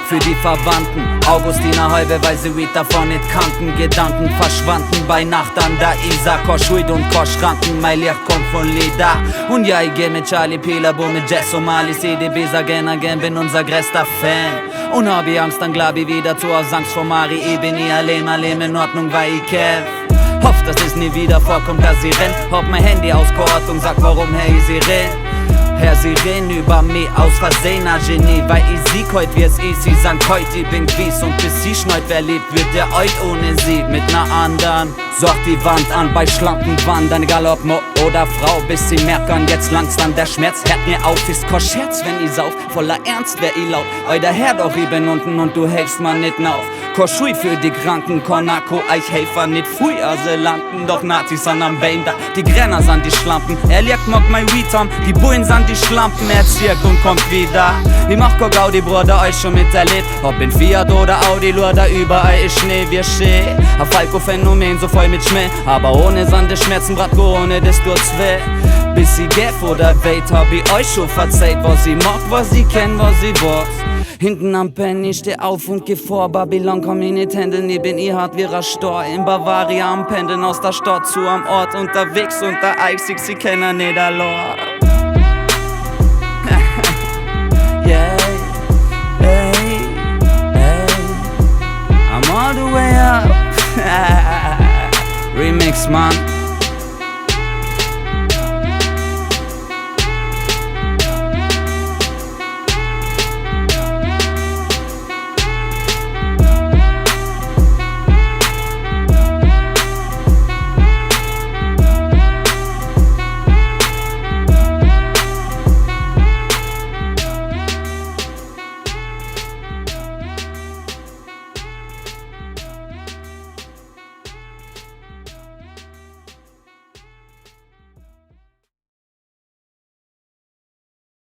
für die Verwandten. Augustina halbe, weil sie Weed davon nicht kannten. Gedanken verschwanden bei Nacht an der Isar. Koschhuid und Koschranken, mein Licht kommt von Leda. Und ja, ich geh mit Charlie Pilabo, mit Jess O'Malley, CDBs again, bin unser größter Fan. Und hab ich Angst, dann glaub ich wieder zu aus Angst vor Mari. Ich bin nie allein in Ordnung, weil ich kämpf. Hoff, dass es nie wieder vorkommt, dass sie rennt. Hab mein Handy aus Koordnung, sag warum, hey, sie rennt. Herr, sie reden über mich aus Versehen, a Genie. Weil ich sieg heut, wie es ist, sie sagen heut, ich bin quies. Und bis sie schneut, wer lebt, wird der heut ohne sie mit ner anderen. Sorgt die Wand an, bei schlanken Wandern, egal ob Mo oder Frau, bis sie merken, jetzt langsam der Schmerz. Hört mir auf, ist kein Scherz, wenn ich sauf, voller Ernst wär ich laut. Euer Herr doch, ich bin unten und du helfst man nicht nauf. Koschui für die Kranken, Konako, Eichhelfer, nicht fui, Asylanten, doch Nazis an am Bein da. Die Grenner sind die Schlampen, er legt mock mein Weed am, die Bullen sind die Schlampen, er zirkt und kommt wieder. Ich mach kein Gaudi, Bruder, euch schon miterlebt, ob in Fiat oder Audi, da überall ist Schnee, wir schee. Ein Falco-Phänomen, so voll mit Schmäh, aber ohne Sande Schmerzen, Bratko, ohne das tut's weh. Bis sie Gef oder Wait, hab ich euch schon verzeiht, was sie macht, was sie kennt, was sie was. Hinten am Pen, ich steh auf und geh vor, Babylon komm in die Hände, neben ihr hart wie ein Stor. In Bavaria am Pendeln, aus der Stadt zu am Ort, unterwegs unter Eisig, sie kennen nicht der Lord. Yeah, hey, hey, I'm all the way up. Remix, man.